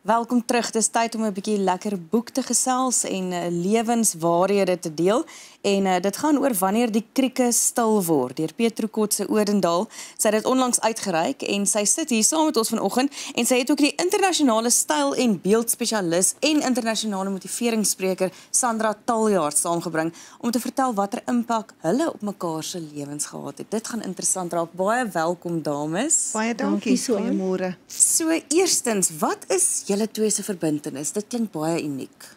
Welkom terug. Dis tyd om 'n bietjie lekker boek te gesels en lewenswaarhede te deel. En dit gaan oor Wanneer die krieke stil word deur Petro Kotse Odendaal. Sy het dit onlangs uitgereik en sy sit hier saam met ons vanoggend en sy het ook die internasionale styl- en beeldspesialis en internasionale motiveringsspreker Sandra Taljaard saamgebring om te vertel watter impak hulle op mekaar se lewens gehad het. Dit gaan interessant raak. Baie welkom dames. Baie dankie. Goeiemôre. So eerstens, wat is julle twee se verbintenis? Dit klink baie uniek.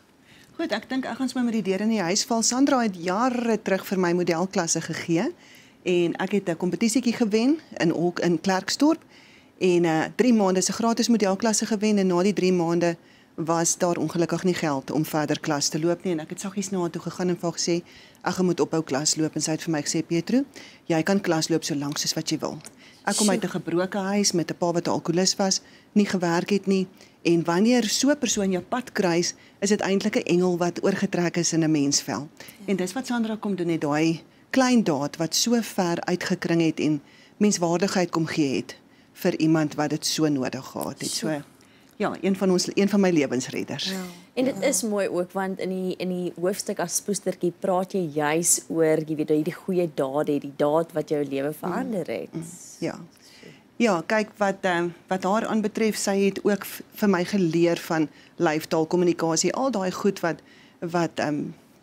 Goed, ek dink ek gaan sommer met die deur in die huis val. Sandra het jare terug vir my modelklasse gegee en ek het 'n kompetisietjie gewen in Klerksdorp en 3 maande se gratis modelklasse gewen en na die 3 maande was daar ongelukkig nie geld om verder klas te loop nie en ek het saggies na haar toe gegaan en vir haar gesê ek moet ophou klas loop en sy het vir my gesê Petro, jy kan klas loop so lank soos wat jy wil. Ek kom uit 'n gebroke huis met 'n pa wat 'n alkoholist was, nie gewerk het nie en wanneer so 'n persoon jou pad kruis, is dit eintlik 'n engel wat oorgetrek is in 'n mensvel. En dis wat Sandra kom doen het, daai klein daad wat so ver uitgekring het en menswaardigheid kom gee het vir iemand wat dit so nodig gehad het. So ja, een van my lewensredders. Ja. En dit is mooi ook want in die hoofstuk as poestertjie praat jy juis oor, jy weet, die goeie dade, die daad wat jou lewe verander het. Ja. Ja, kyk wat haar aanbetref, sy het ook vir my geleer van lyftaalkommunikasie, al daai goed wat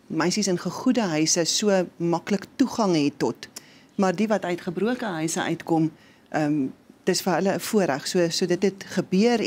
meisies in gegoede huise so maklik toegang het tot, maar die wat uit gebroke huise uitkom, dis vir hulle 'n voorreg. So dit het gebeur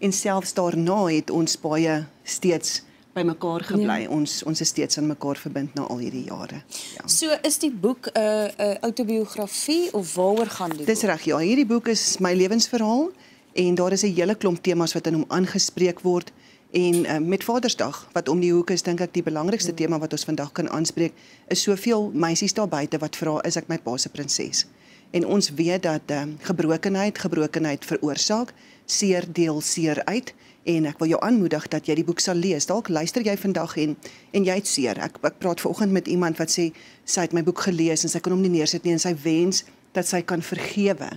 en selfs daarna het ons baie steeds by mekaar gebly. Ja. Ons is steeds aan mekaar verbind na al hierdie jare. Ja. So is die boek 'n autobiografie of waaroor gaan die? Dis reg, ja. Hierdie boek is my lewensverhaal en daar is 'n hele klomp temas wat in hom aangespreek word en met Vadersdag wat om die hoek is, dink ek die belangrikste tema wat ons vandag kan aanspreek is soveel meisies daar buite wat vra, is ek my pa se prinses? En ons weet dat gebrokenheid veroorsaak, seer deel seer uit en ek wil jou aanmoedig dat jy die boek sal lees. Dalk luister jy vandag en jy het seer. Ek praat vanoggend met iemand wat sê sy het my boek gelees en sy kan hom nie neersit nie en sy wens dat sy kan vergewe.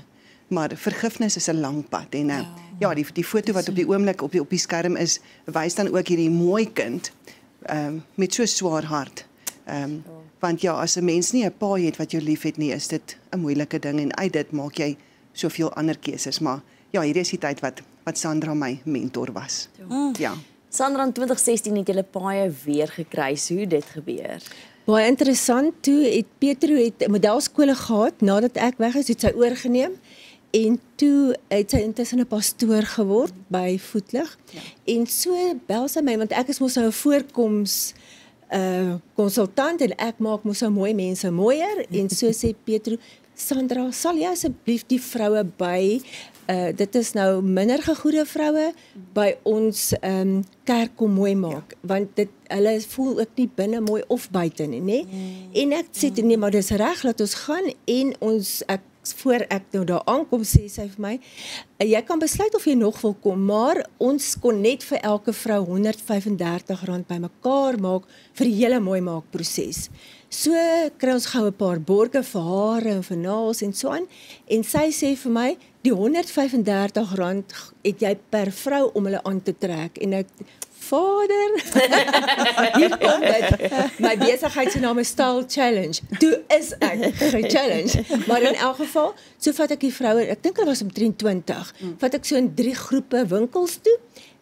Maar vergifnis is 'n lang pad en ja, die foto wat op die oomblik op die skerm is, wys dan ook hierdie mooi kind met so swaar hart. Want ja, as 'n mens nie 'n pa het wat jou liefhet nie, is dit 'n moeilike ding en uit dit maak jy soveel ander keuses, maar ja, hierdie is die tyd wat Sandra my mentor was. Ja. Sandra, in 2016 het julle paai weer gekruis. Hoe dit gebeur? Baie interessant. Toe het Petro 'n modelskole gehad nadat ek weg is, het sy oorgeneem en toe het sy intussen 'n pastoor geword by Voetlig. Ja. En so bel sy my want ek is mos nou 'n voorkoms konsultant en ek maak mos nou mooi mense mooier en so sê Petro, Sandra, sal jy asseblief die vroue by dit is nou minder gegoede vroue by ons kerk kom mooi maak, want hulle voel ook nie binne mooi of buite nie. En ek sê nee, maar dis reg, laat ons gaan en voor ek nou daar aankom, sê sy vir my, jy kan besluit of jy nog wil kom, maar ons kon net vir elke vrou R135 by mekaar maak vir die hele mooi maakproses. So kry ons gou 'n paar borge vir hare en vir naels en so aan, en sy sê vir my, die R135 het jy per vrou om hulle aan te trek, en ek, Vader, hier kom dit, my besigheid se naam is Style Challenge, toe is ek ge-challenge, maar in elk geval, so vat ek die vroue, ek dink hulle was om 23, vat ek so in 3 groepe winkels toe,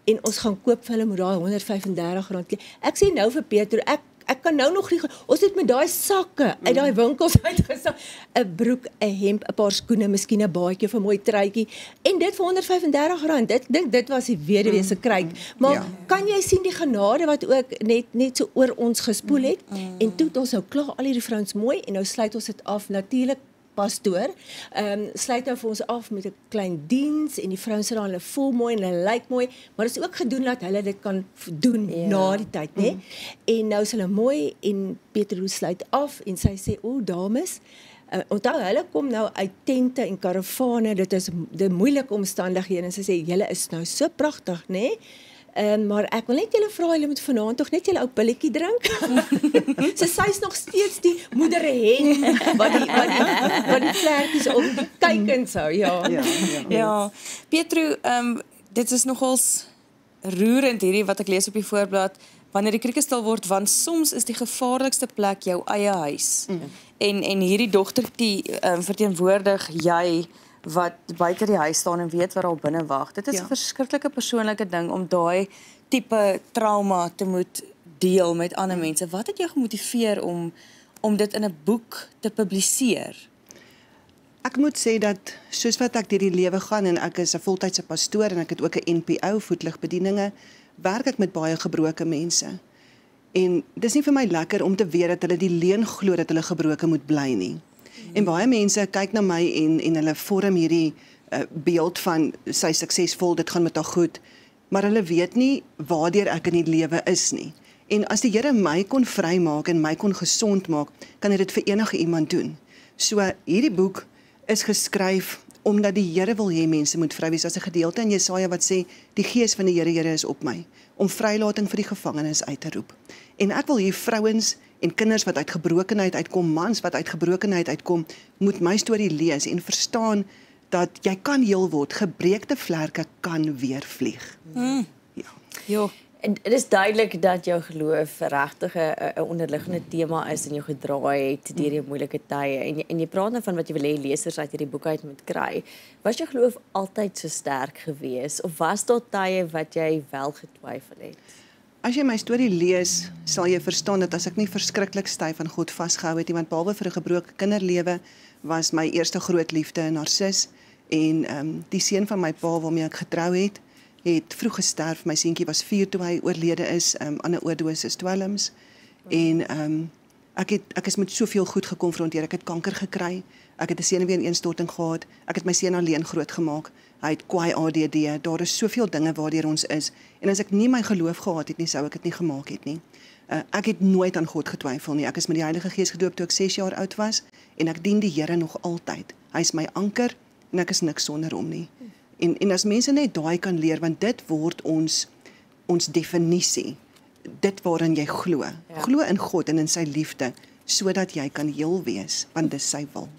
en ons gaan koop vir hulle met daai R135. Ek sê nou vir Petro, ek kan nou nog nie, ons het met daai sakke uit daai winkels uitgesak, 'n broek, 'n hemp, 'n paar skoene, miskien 'n baadjie of 'n mooi truitjie, en dit vir R135, ek dink dit was die weduwee se kruik, maar kan jy sien die genade wat ook net so oor ons gespoel het, en toe het ons nou klaar al hierdie vrouens mooi, en nou sluit ons dit af, natuurlik, pastoor, sluit nou vir ons af met 'n klein diens, en die vrouens sit daar, hulle voel mooi, en hulle lyk mooi, maar dit is ook gedoen dat hulle dit kan doen na die tyd, né? En nou is hulle mooi, en Petro sluit af, en sy sê, dames, onthou, hulle kom nou uit tente en karavane, dit is die moeilike omstandighede, en sy sê, julle is nou so pragtig, né? Maar ek wil net julle vra, julle moet vanaand tog net julle ou pilletjie drink. So sy's nog steeds die moeder hen wat die vlerkies op die kykens hou, ja. Ja. Petro, dit is nogals roerend hierdie wat ek lees op die voorblad, wanneer die krieke stil word, want soms is die gevaarlikste plek jou eie huis. En hierdie dogtertjie verteenwoordig jy wat buite die huis staan en weet wat daar binne wag. Dit is 'n verskriklike persoonlike ding om daai tipe trauma te moet deel met ander mense. Wat het jou gemotiveer om dit in 'n boek te publiseer? Ek moet sê dat soos wat ek deur die lewe gaan en ek is 'n voltydse pastoor en ek het ook 'n NPO voetligbedieninge, werk ek met baie gebroke mense. En dis nie vir my lekker om te weet dat hulle die leuen glo dat hulle gebroken moet bly nie. En baie mense kyk na my en hulle vorm hierdie beeld van sy suksesvol, dit gaan met haar goed, maar hulle weet nie waardeur ek in die lewe is nie. En as die Here my kon vrymaak en my kon gesond maak, kan hy dit vir enige iemand doen. So hierdie boek is geskryf omdat die Here wil hê mense moet vry wees. As 'n gedeelte in Jesaja wat sê, die gees van die Here is op my, om vrylating vir die gevangenes uit te roep. En ek wil hier vrouens en kinders wat uit gebrokenheid uitkom, mans wat uit gebrokenheid uitkom, moet my storie lees en verstaan dat jy kan heel word, gebreekte vlerke kan weer vlieg. Ja. En dit is duidelik dat jou geloof regtig 'n onderliggende tema is en jou gedraai het deur die moeilike tye. En jy praat nou van wat jy wil hê lesers uit hierdie boek uit moet kry. Was jou geloof altyd so sterk gewees of was daar tye wat jy wel getwyfel het? As jy my storie lees, sal jy verstaan dat as ek nie verskriklik styf aan God vasgehou het nie, want behalwe vir 'n gebroke kinderlewe was my eerste groot liefde 'n narcis en die seun van my pa waarmee ek getrou het vroeg gesterf. My seentjie was 4 toe hy oorlede is aan 'n oordosis dwelms. En ek is met soveel goed gekonfronteer. Ek het kanker gekry. Ek het 'n senuweeineenstorting gehad. Ek het my seun alleen grootgemaak. Hy het kwaai ADD. Daar is soveel dinge waardeur ons is. En as ek nie my geloof gehad het nie, sou ek dit nie gemaak het nie. Ek het nooit aan God getwyfel nie. Ek is met die Heilige Gees gedoop toe ek 6 jaar oud was en ek dien die Here nog altyd. Hy is my anker en ek is niks sonder hom nie. En as mense net daai kan leer, want dit word ons definisie, dit waarin jy glo. Glo in God en in sy liefde, sodat jy kan heel wees, want dis sy wil.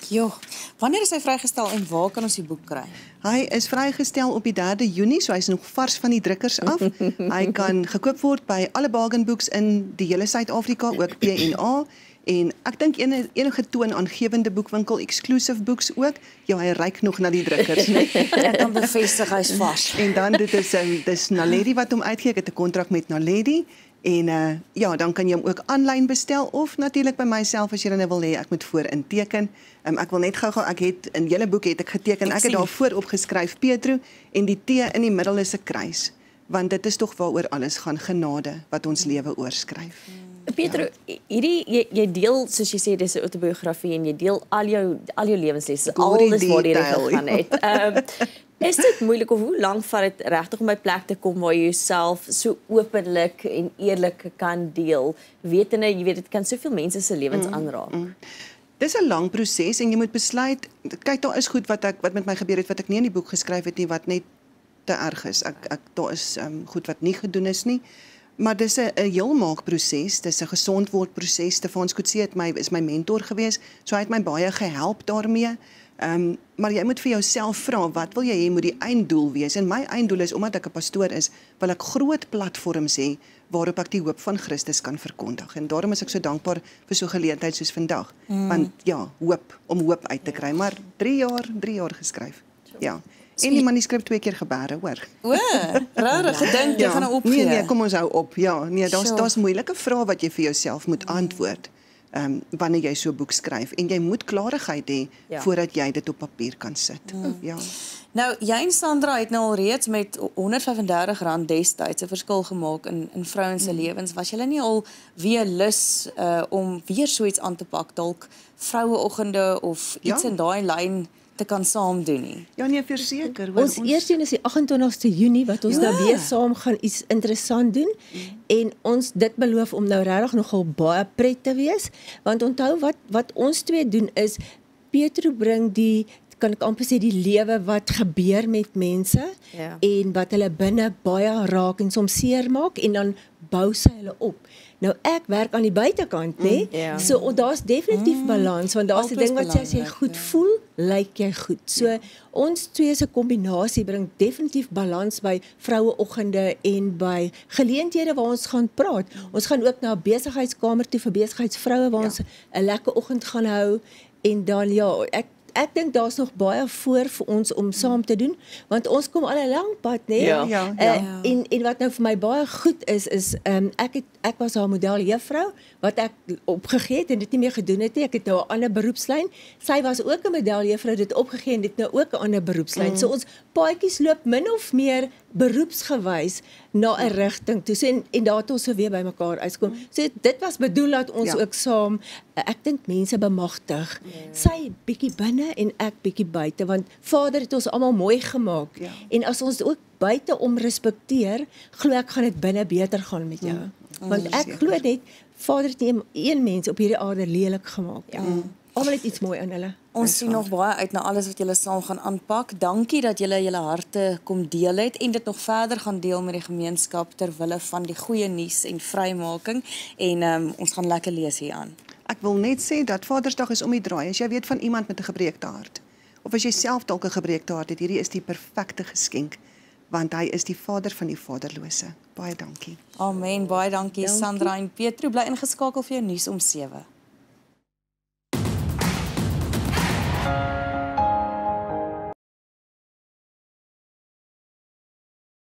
Jo, wanneer is hy vrygestel en waar kan ons die boek kry? Hy is vrygestel op die 3de Junie, so hy is nog vars van die drukkers af. Hy kan gekoop word by alle Bargain Books in die hele Suid-Afrika, ook P&A. En ek dink enige toonaangewende boekwinkel, Exclusive Books ook, ja, hy reik nog na die drukkers. Ek kan bevestig hy's vars. En dan dis Naledi wat hom uitgee, ek het 'n kontrak met Naledi. En ja, dan kan jy hom ook aanlyn bestel of natuurlik by myself as jy dan wil hê ek moet voorin teken. Ek wil net gou-gou, ek het in julle boek het ek geteken, ek het daar voor opgeskryf Petro en die T in die middel is 'n kruis, want dit is tog waaroor alles gaan, genade wat ons lewe oorskryf. Petro, jy deel, soos jy sê, dis 'n autobiografie en jy deel al jou lewenslesse, alles waar jy gegaan het. Is dit moeilik of hoe lank vat dit regtig om by 'n plek te kom waar jy jouself so openlik en eerlik kan deel? Wetende, jy weet, dit kan soveel mense se lewens aanraak. Dis 'n lang proses en jy moet besluit, kyk, daar is goed wat met my gebeur het wat ek nie in die boek geskryf het nie, wat net te erg is. Daar is goed wat nie gedoen is nie. Maar dis 'n heelmaakproses, dis 'n gesondwordproses. Stefans Coetzee is my mentor gewees, so hy het my baie gehelp daarmee. Maar jy moet vir jouself vra, wat wil jy hê moet die einddoel wees? En my einddoel is, omdat ek 'n pastoor is, wil ek groot platforms hê waarop ek die hoop van Christus kan verkondig. En daarom is ek so dankbaar vir so 'n geleentheid soos vandag. Want ja, om hoop uit te kry, maar 3 jaar geskryf. Ja. En die manuskrip 2 keer gebere, hoor. O, rarig gedink, jy gaan nou opgee. Nee, kom ons hou op. Ja, nee, daar's moeilike vrae wat jy vir jouself moet antwoord. Wanneer jy so 'n boek skryf en jy moet klarigheid hê voordat jy dit op papier kan sit. Ja. Nou, jy en Sandra het nou al reeds met R135 destyds 'n verskil gemaak in vrouens se lewens. Was julle nie al weer lus om weer so iets aan te pak, dalk vroueoggende of iets in daai lyn te kan saam doen nie? Ja, nee, verseker. Ons eerste een is die 28ste Junie wat ons nou weer saam gaan iets interessant doen en ons dit beloof om nou regtig nogal baie pret te wees, want onthou wat ons twee doen is Petro bring die kan ek amper sê die lewe wat gebeur met mense en wat hulle binne baie raak en soms seermaak en dan bou sy hulle op. Nou ek werk aan die buitekant, né? So daar's definitief balans want daar's 'n ding wat sê as jy goed voel, lyk jy goed. So ons twee se kombinasie bring definitief balans by vroueoggende en by geleenthede waar ons gaan praat. Ons gaan ook na 'n besigheidskamer toe vir besigheidsvroue waar ons 'n lekker oggend gaan hou en dan ek dink daar's nog baie voor vir ons om saam te doen want ons kom al 'n lang pad, né? En wat nou vir my baie goed is ek was haar modeljuffrou wat ek opgegee het en dit nie meer gedoen het nie. Ek het nou 'n ander beroepslyn. Sy was ook 'n modeljuffrou, dit opgegee en dit nou ook 'n ander beroepslyn. So ons paadjies loop min of meer beroepsgewys na 'n rigting toe. So, en daar het ons so weer by mekaar uitkom. So dit was bedoel dat ons ook saam ek dink mense bemagtig. Sy bietjie binne en ek bietjie buite want Vader het ons almal mooi gemaak. En as ons ook buite om respekteer, glo ek gaan dit binne beter gaan met jou. Want ek glo net Vader het nie een mens op hierdie aarde lelik gemaak. Almal het iets mooi in hulle. Ons sien nog baie uit na alles wat julle saam gaan aanpak. Dankie dat julle julle harte kom deel het en dit nog verder gaan deel met die gemeenskap ter wille van die goeie nuus en vrymaking en ons gaan lekker lees hier aan. Ek wil net sê dat Vadersdag is om die draai. As jy weet van iemand met 'n gebreekte hart of as jy self dalk 'n gebreekte hart het, hierdie is die perfekte geskenk want hy is die vader van die vaderlose. Baie dankie. Amen, baie dankie Sandra en Pietro, bly ingeskakel vir jou nuus om 7.